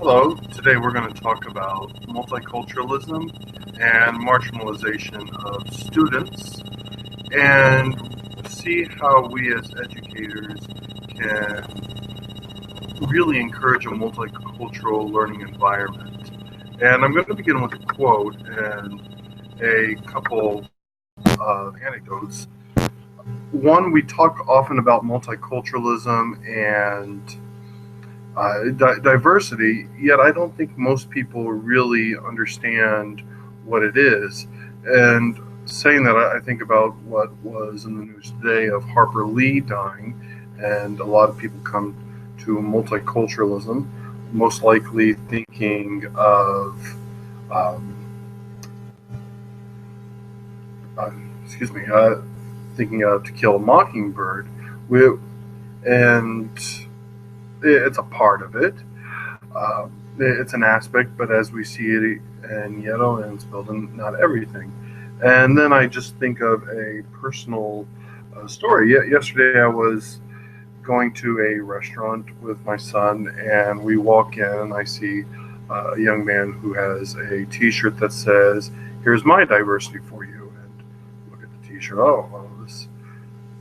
Hello, today we're going to talk about multiculturalism and marginalization of students and see how we as educators can really encourage a multicultural learning environment. And I'm going to begin with a quote and a couple of anecdotes. One, we talk often about multiculturalism and diversity, yet I don't think most people really understand what it is. And saying that, I think about what was in the news today of Harper Lee dying, and a lot of people come to multiculturalism, most likely thinking of, um, uh, excuse me, thinking of To Kill a Mockingbird. We, and it's a part of it. It's an aspect, but as we see it in Yellow and Spilden, not everything. And then I just think of a personal story. Yesterday I was going to a restaurant with my son, and we walk in, and I see a young man who has a T-shirt that says, "Here's my diversity for you." And look at the T-shirt. Oh, well,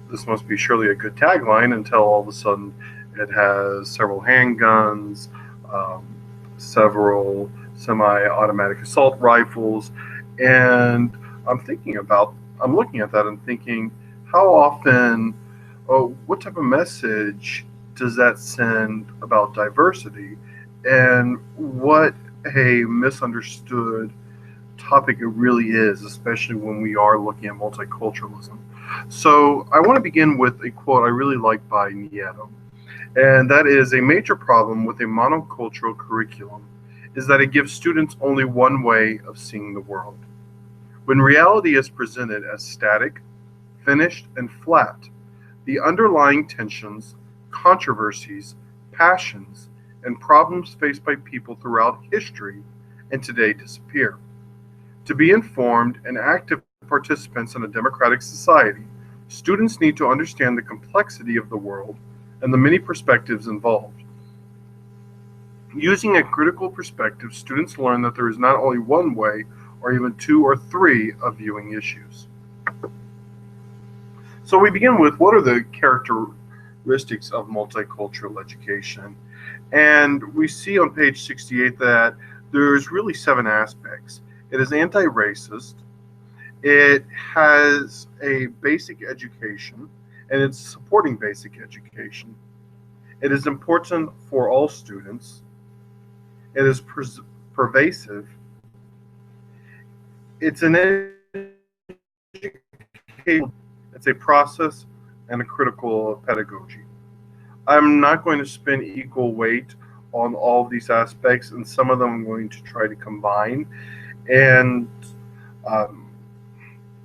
this must be surely a good tagline. Until all of a sudden, it has several handguns, um, several semi-automatic assault rifles, and I'm looking at that and thinking, how often, what type of message does that send about diversity, and what a misunderstood topic it really is, especially when we are looking at multiculturalism. So I want to begin with a quote I really like by Nieto, and that is: a major problem with a monocultural curriculum is that it gives students only one way of seeing the world. When reality is presented as static, finished, and flat, the underlying tensions, controversies, passions, and problems faced by people throughout history and today disappear. To be informed and active participants in a democratic society, students need to understand the complexity of the world and the many perspectives involved. Using a critical perspective, students learn that there is not only one way or even two or three of viewing issues. So we begin with, what are the characteristics of multicultural education? And we see on page 68 that there's really 7 aspects. It is anti-racist, it has a basic education, and it's supporting basic education. It is important for all students. It is pervasive. It's an education. It's a process and a critical pedagogy. I'm not going to spend equal weight on all of these aspects, and some of them I'm going to try to combine. And um,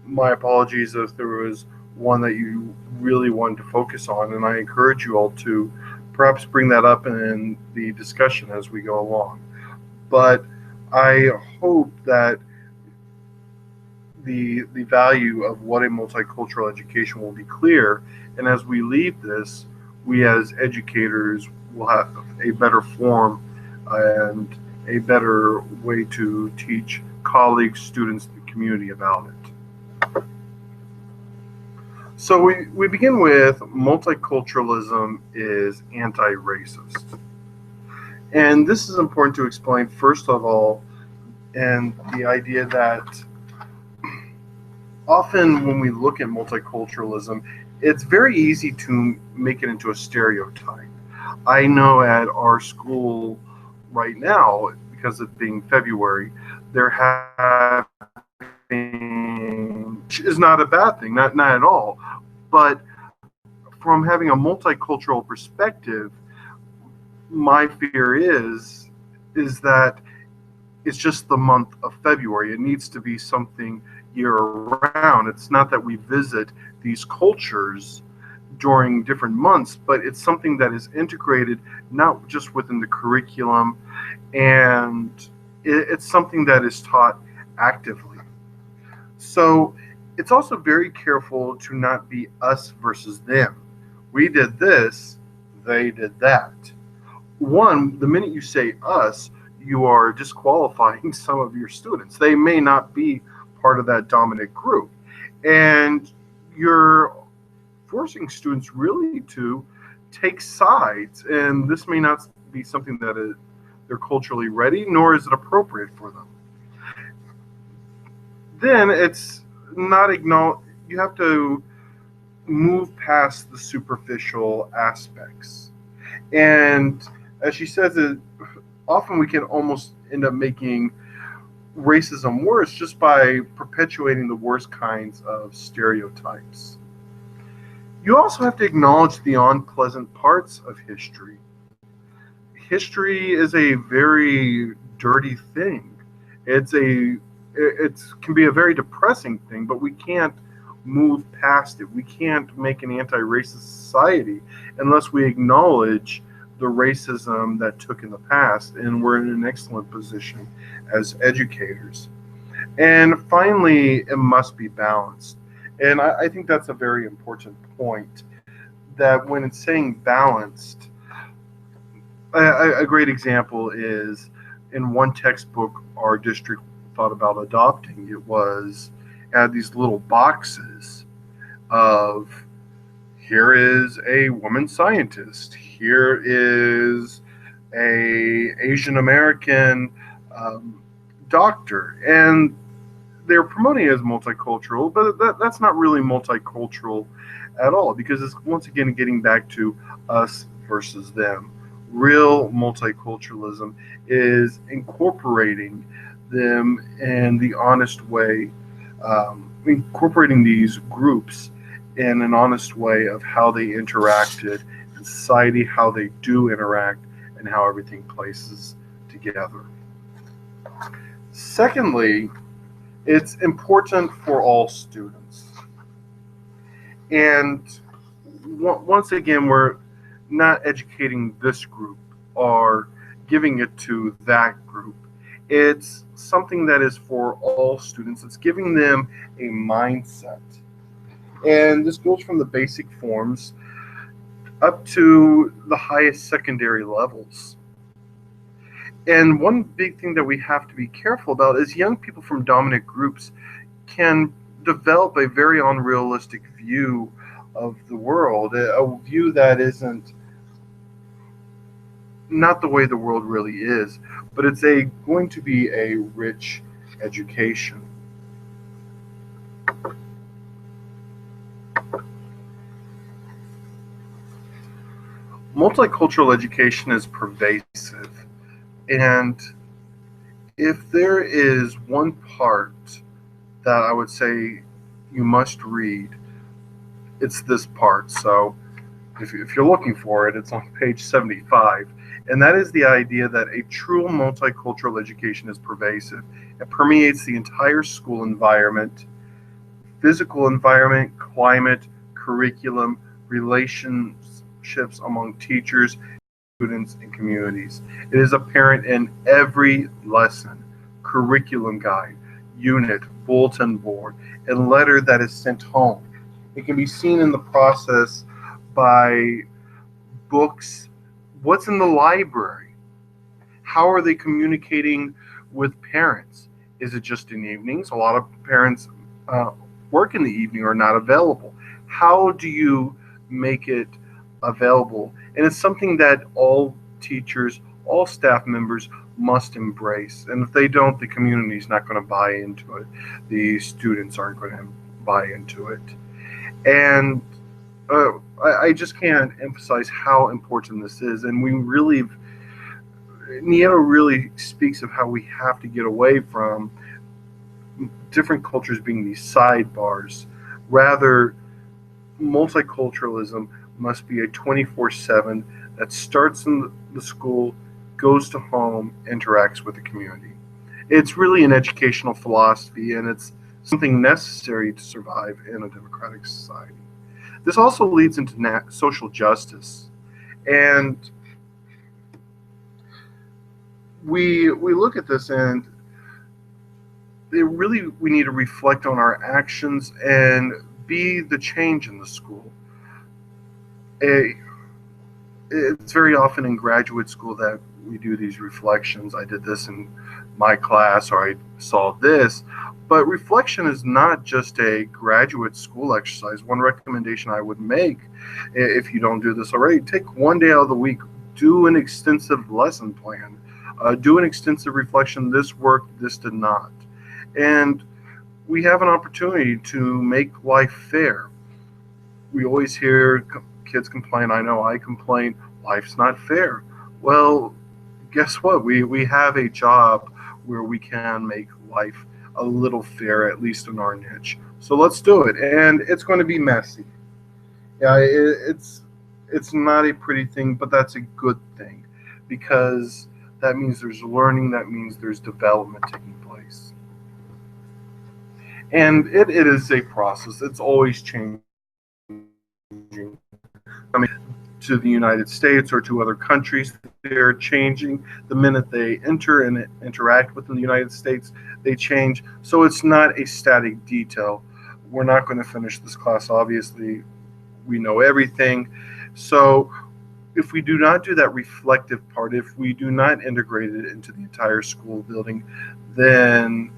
my apologies if there was one that you really wanted to focus on, and I encourage you all to perhaps bring that up in the discussion as we go along. But I hope that the value of what a multicultural education will be clear, and as we leave this, we as educators will have a better form and a better way to teach colleagues, students, the community about it. So we begin with multiculturalism is anti-racist. And this is important to explain, first of all, and the idea that often when we look at multiculturalism, it's very easy to make it into a stereotype. I know at our school right now, because it being February, there have been, which is not a bad thing, not at all. But from having a multicultural perspective, my fear is that it's just the month of February. It needs to be something year round. It's not that we visit these cultures during different months, but it's something that is integrated not just within the curriculum, and it's something that is taught actively. So it's also very careful to not be us versus them. We did this, they did that. one, the minute you say us, you are disqualifying some of your students. They may not be part of that dominant group. And you're forcing students really to take sides. And this may not be something that they're culturally ready, nor is it appropriate for them. Then it's not you have to move past the superficial aspects. And as she says, often we can almost end up making racism worse just by perpetuating the worst kinds of stereotypes. You also have to acknowledge the unpleasant parts of history. History is a very dirty thing. It can be a very depressing thing, but we can't move past it. We can't make an anti-racist society unless we acknowledge the racism that took in the past, and we're in an excellent position as educators. And finally, it must be balanced. And I think that's a very important point, that when it's saying balanced, a great example is in one textbook our district thought about adopting. It had these little boxes of, here is a woman scientist, here is a Asian American doctor, and they're promoting it as multicultural, but that's not really multicultural at all, because it's once again getting back to us versus them. Real multiculturalism is incorporating them in the honest way, incorporating these groups in an honest way of how they interacted in society, how they do interact, and how everything places together. Secondly, it's important for all students. And once again, we're not educating this group or giving it to that group. It's something that is for all students. It's giving them a mindset. And this goes from the basic forms up to the highest secondary levels. And one big thing that we have to be careful about is young people from dominant groups can develop a very unrealistic view of the world, a view that isn't not the way the world really is, but it's going to be a rich education. Multicultural education is pervasive, and if there is one part that I would say you must read, it's this part. So if you're looking for it, it's on page 75. And that is the idea that a true multicultural education is pervasive. It permeates the entire school environment, physical environment, climate, curriculum, relationships among teachers, students, and communities. It is apparent in every lesson, curriculum guide, unit, bulletin board, and letter that is sent home. It can be seen in the process by books. What's in the library? How are they communicating with parents? Is it just in evenings? A lot of parents work in the evening or not available. How do you make it available? And it's something that all teachers, all staff members must embrace. And if they don't, the community is not going to buy into it. The students aren't going to buy into it. And I just can't emphasize how important this is. And Nieto really speaks of how we have to get away from different cultures being these sidebars. Rather, multiculturalism must be a 24/7 that starts in the school, goes to home, interacts with the community. It's really an educational philosophy, and it's something necessary to survive in a democratic society. This also leads into social justice, and we look at this, and we need to reflect on our actions and be the change in the school. It it's very often in graduate school that we do these reflections. I did this in my class, or I saw this. But reflection is not just a graduate school exercise. One recommendation I would make, if you don't do this already, take one day out of the week, do an extensive lesson plan, do an extensive reflection. This worked, this did not. And we have an opportunity to make life fair. We always hear kids complain. I know I complain, life's not fair. Well, guess what? We have a job where we can make life a little fair, at least in our niche. So let's do it. And it's going to be messy. Yeah, it's not a pretty thing, but that's a good thing, because that means there's learning, that means there's development taking place. And it is a process. It's always changing. I mean, to the United States or to other countries, they're changing the minute they enter and interact within the United States. They change. So it's not a static detail. We're not going to finish this class. Obviously, we know everything. So if we do not do that reflective part, if we do not integrate it into the entire school building, then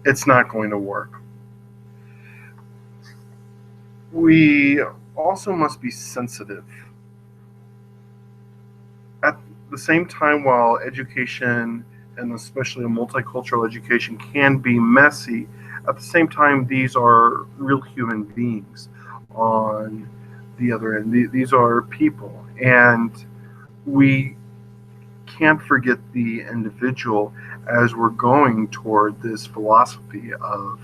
it's not going to work. We also must be sensitive. At the same time, while education, and especially a multicultural education, can be messy, at the same time, these are real human beings on the other end. These are people, and we can't forget the individual as we're going toward this philosophy of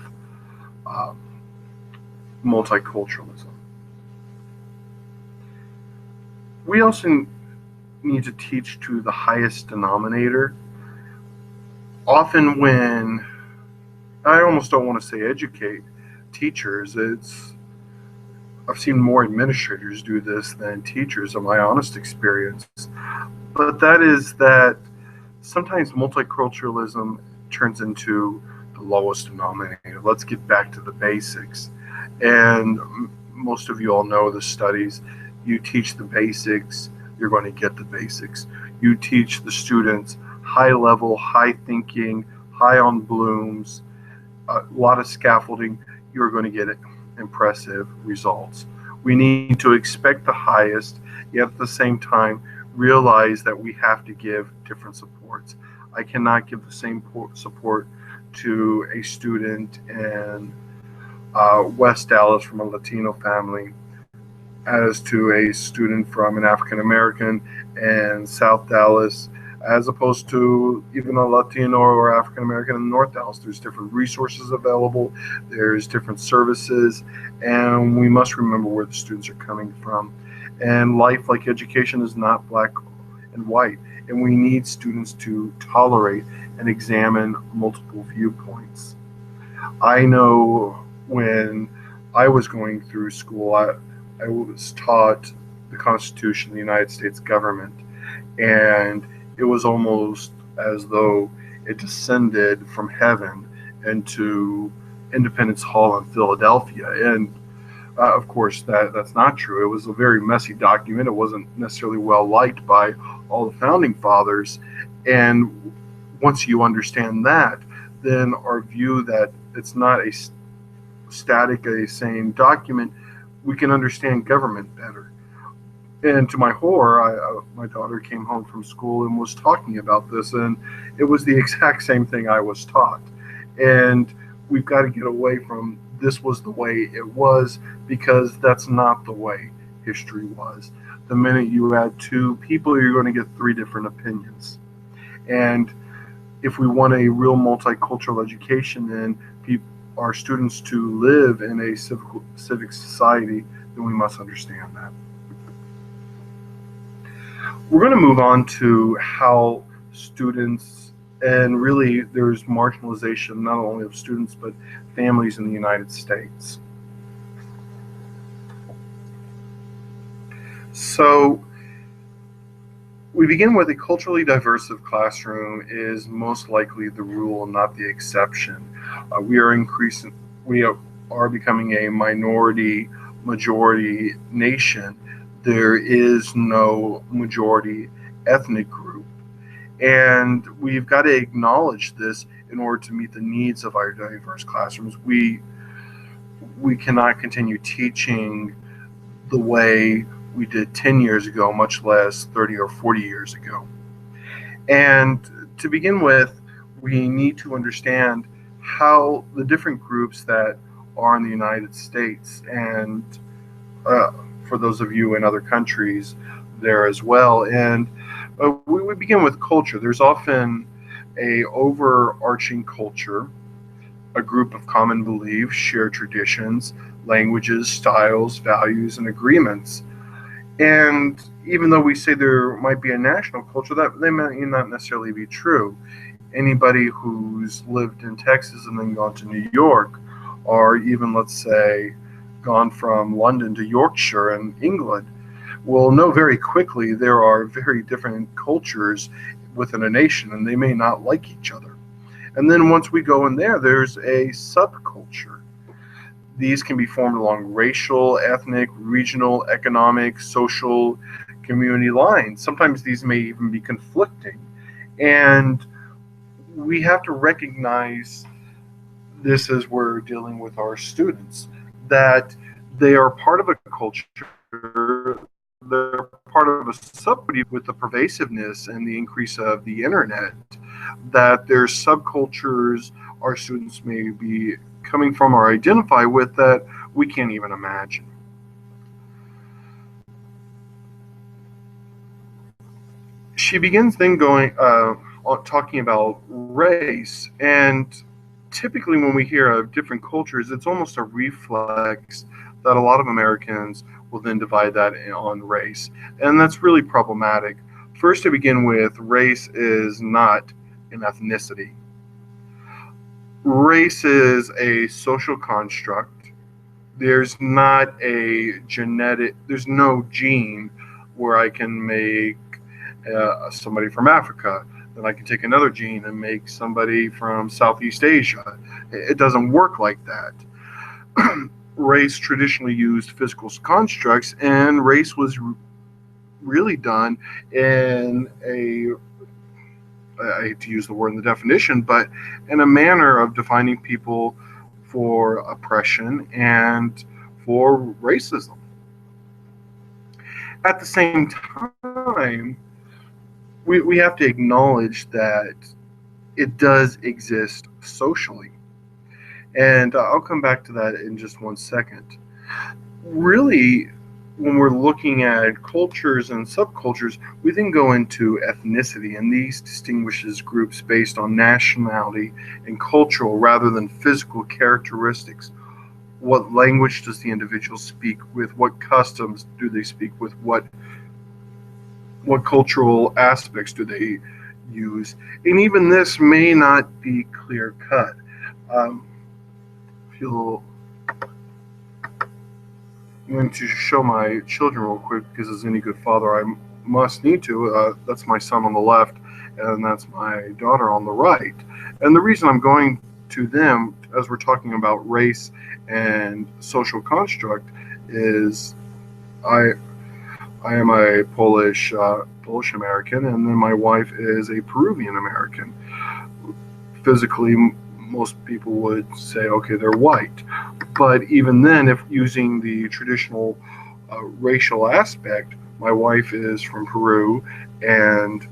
multiculturalism. We also need to teach to the highest denominator. Often when, I almost don't want to say educate teachers, I've seen more administrators do this than teachers in my honest experience. But that is that sometimes multiculturalism turns into the lowest denominator. Let's get back to the basics. And most of you all know the studies. You teach the basics, you're going to get the basics. You teach the students high level, high thinking, high on blooms, a lot of scaffolding, you're going to get impressive results. We need to expect the highest, yet at the same time realize that we have to give different supports. I cannot give the same support to a student in West Dallas from a Latino family as to a student from an African American in South Dallas, as opposed to even a Latino or African American in North Dallas. There's different resources available, there's different services, and we must remember where the students are coming from. And life, like education, is not black and white, and we need students to tolerate and examine multiple viewpoints. I know when I was going through school, I was taught the Constitution of the United States government, and it was almost as though it descended from heaven into Independence Hall in Philadelphia. And of course, that's not true. It was a very messy document. It wasn't necessarily well liked by all the founding fathers. And once you understand that, then our view that it's not a static, a same document, we can understand government better. And to my horror, my daughter came home from school and was talking about this, and it was the exact same thing I was taught. And we've got to get away from this was the way it was, because that's not the way history was. The minute you add two people, you're going to get three different opinions. And if we want a real multicultural education and our students to live in a civic society, then we must understand that. We're going to move on to how students, and really there's marginalization not only of students but families in the United States. So we begin with a culturally diverse classroom is most likely the rule, not the exception. We are becoming a minority majority nation There is no majority ethnic group. And we've got to acknowledge this in order to meet the needs of our diverse classrooms. We cannot continue teaching the way we did 10 years ago, much less 30 or 40 years ago. And to begin with, we need to understand how the different groups that are in the United States, and uh, for those of you in other countries there as well. And we begin with culture. There's often a overarching culture, a group of common beliefs, shared traditions, languages, styles, values, and agreements. And even though we say there might be a national culture, that they may not necessarily be true. Anybody who's lived in Texas and then gone to New York, or even, let's say, gone from London to Yorkshire in England, will know very quickly there are very different cultures within a nation, and they may not like each other. And then once we go in there, there's a subculture. These can be formed along racial, ethnic, regional, economic, social, community lines. Sometimes these may even be conflicting. And we have to recognize this as we're dealing with our students, that they are part of a culture, they're part of a subculture. With the pervasiveness and the increase of the internet, that there's subcultures our students may be coming from or identify with that we can't even imagine. She begins then talking about race, and typically when we hear of different cultures, it's almost a reflex that a lot of Americans will then divide that on race, and that's really problematic. First, to begin with, race is not an ethnicity. Race is a social construct. There's not a genetic, there's no gene where I can make somebody from Africa, then I can take another gene and make somebody from Southeast Asia. It doesn't work like that. Race traditionally used physical constructs, and race was really done in I hate to use the word in the definition, but in a manner of defining people for oppression and for racism. At the same time, we have to acknowledge that it does exist socially. And I'll come back to that in just one second. Really, when we're looking at cultures and subcultures, we then go into ethnicity, and these distinguishes groups based on nationality and cultural rather than physical characteristics. What language does the individual speak with? What customs do they speak with? What cultural aspects do they use? And even this may not be clear cut. If you'll, I'm going to show my children real quick, because as any good father I must need to. That's my son on the left, and that's my daughter on the right. And the reason I'm going to them as we're talking about race and social construct is I am a Polish American, and then my wife is a Peruvian American. Physically, most people would say, okay, they're white. But even then, if using the traditional racial aspect, my wife is from Peru, and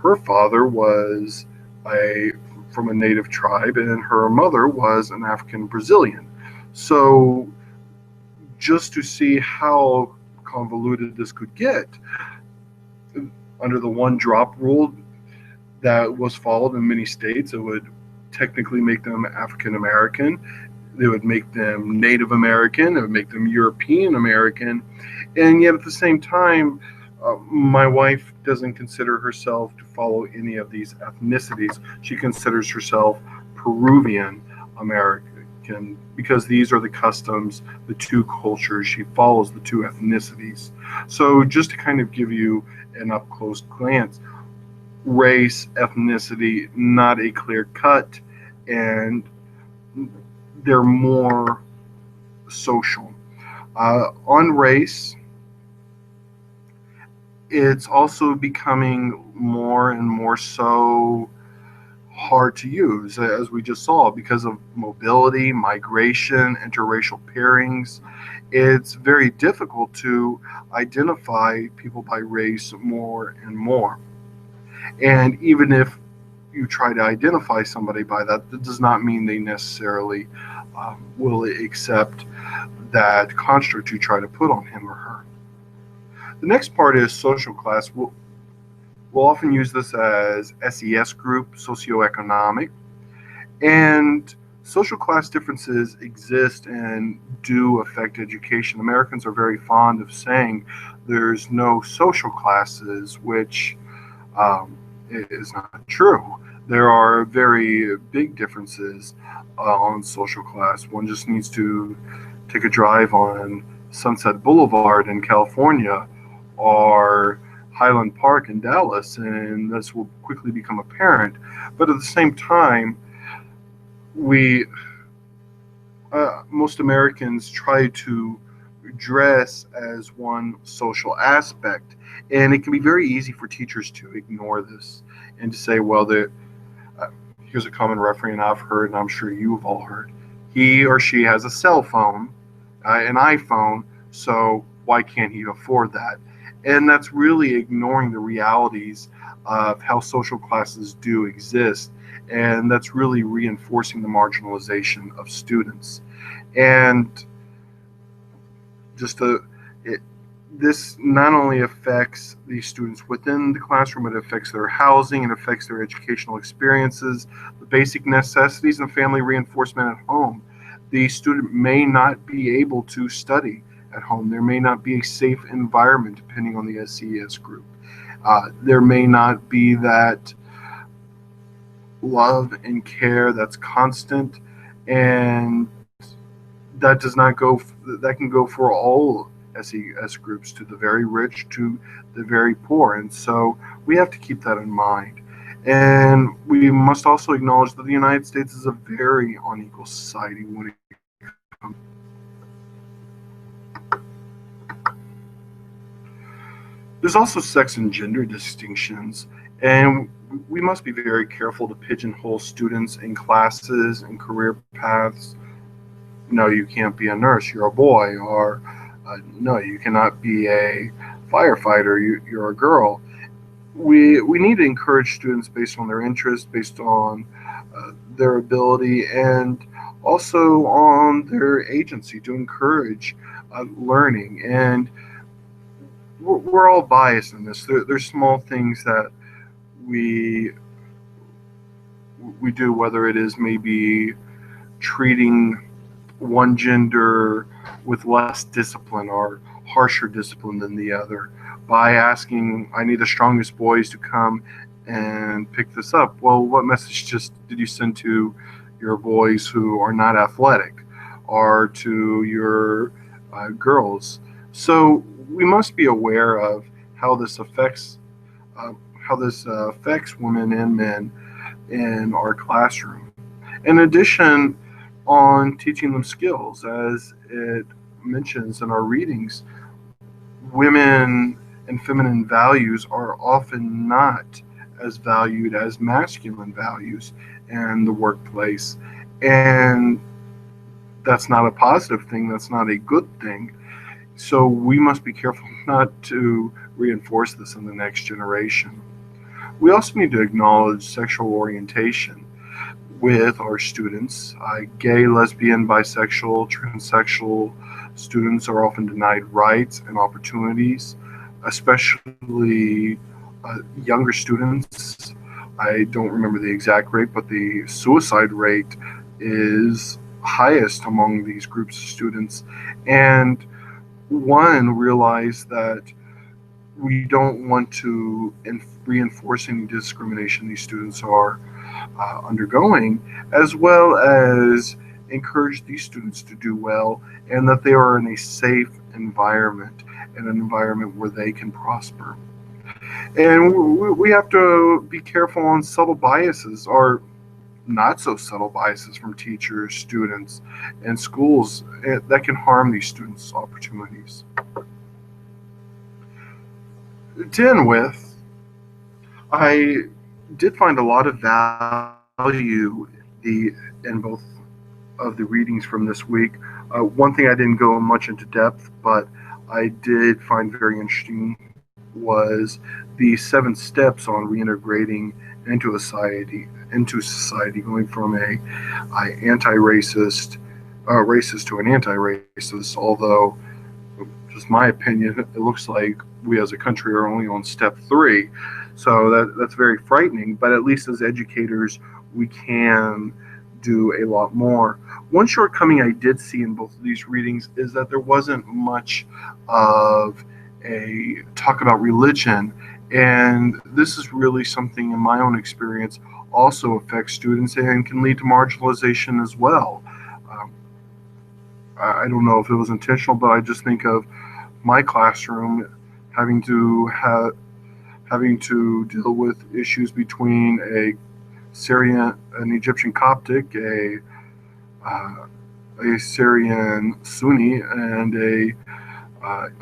her father was from a native tribe, and her mother was an African Brazilian. So just to see how convoluted this could get, under the one drop rule that was followed in many states, it would technically make them African American, it would make them Native American, it would make them European American, and yet at the same time, my wife doesn't consider herself to follow any of these ethnicities. She considers herself Peruvian American, because these are the customs, the two cultures. She follows the two ethnicities. So just to kind of give you an up close glance, race, ethnicity, not a clear cut, and they're more social. On race, it's also becoming more and more so hard to use, as we just saw, because of mobility, migration, interracial pairings. It's very difficult to identify people by race more and more. And even if you try to identify somebody by that, that does not mean they necessarily will accept that construct you try to put on him or her. The next part is social class. We'll often use this as SES group, socioeconomic, and social class differences exist and do affect education. Americans are very fond of saying there's no social classes, which is not true. There are very big differences on social class. One just needs to take a drive on Sunset Boulevard in California or Highland Park in Dallas, and this will quickly become apparent. But at the same time, we most Americans try to dress as one social aspect, and it can be very easy for teachers to ignore this and to say, well, here's a common refrain I've heard, and I'm sure you've all heard. He or she has a cell phone, an iPhone, so why can't he afford that? And that's really ignoring the realities of how social classes do exist, and that's really reinforcing the marginalization of students. And just this not only affects the students within the classroom, it affects their housing, it affects their educational experiences, the basic necessities, and family reinforcement at home. The student may not be able to study at home. There may not be a safe environment depending on the SES group. There may not be that love and care that's constant, and that does not go. That can go for all SES groups, to the very rich to the very poor, and so we have to keep that in mind. And we must also acknowledge that the United States is a very unequal society when it comes. There's also sex and gender distinctions, and we must be very careful to pigeonhole students in classes and career paths. No, you can't be a nurse, you're a boy, or no, you cannot be a firefighter, you're a girl. We need to encourage students based on their interests, based on their ability, and also on their agency, to encourage learning. And we're all biased in this. There's small things that we do, whether it is maybe treating one gender with less discipline or harsher discipline than the other, by asking, I need the strongest boys to come and pick this up. Well, what message just did you send to your boys who are not athletic, or to your girls? So we must be aware of how this affects women and men in our classroom. In addition, on teaching them skills, as it mentions in our readings, women and feminine values are often not as valued as masculine values in the workplace. And that's not a positive thing, that's not a good thing. So we must be careful not to reinforce this in the next generation. We also need to acknowledge sexual orientation with our students. Gay, lesbian, bisexual, transsexual students are often denied rights and opportunities, especially younger students. I don't remember the exact rate, but the suicide rate is highest among these groups of students. And one, realize that we don't want to reinforce any discrimination these students are undergoing, as well as encourage these students to do well, and that they are in a safe environment, and an environment where they can prosper. And we have to be careful on subtle biases, or not so subtle biases, from teachers, students, and schools that can harm these students' opportunities. To end with, I did find a lot of value in both of the readings from this week. One thing I didn't go much into depth, but I did find very interesting was the 7 steps on reintegrating into society, going from a anti-racist racist to an anti-racist. Although, just my opinion, it looks like we as a country are only on step 3, so that's very frightening. But at least as educators, we can do a lot more. One shortcoming I did see in both of these readings is that there wasn't much of a talk about religion, and this is really something in my own experience also affects students and can lead to marginalization as well. Um, I don't know if it was intentional, but I just think of my classroom having to having to deal with issues between an Egyptian Coptic, uh, a Syrian Sunni, and a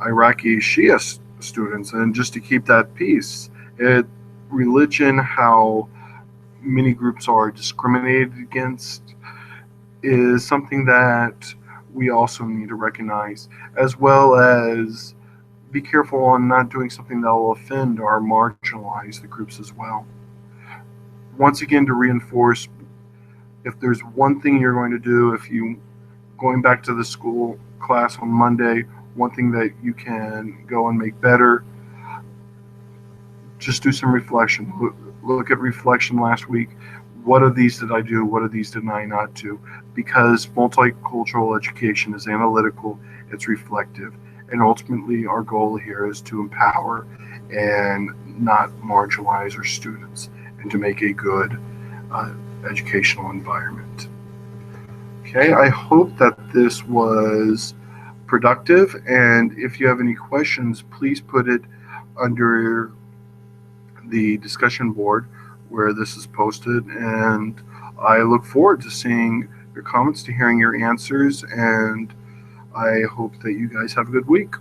Iraqi Shia students, and just to keep that peace. Religion, how many groups are discriminated against, is something that we also need to recognize, as well as be careful on not doing something that will offend or marginalize the groups as well. Once again, to reinforce, if there's one thing you're going to do, if you going back to the school class on Monday, one thing that you can go and make better, just do some reflection. Look at reflection last week. What of these did I do? What of these did I not do? Because multicultural education is analytical, it's reflective, and ultimately our goal here is to empower and not marginalize our students and to make a good educational environment. Okay, I hope that this was productive, and if you have any questions, please put it under the discussion board where this is posted, and I look forward to seeing your comments, to hearing your answers, and I hope that you guys have a good week.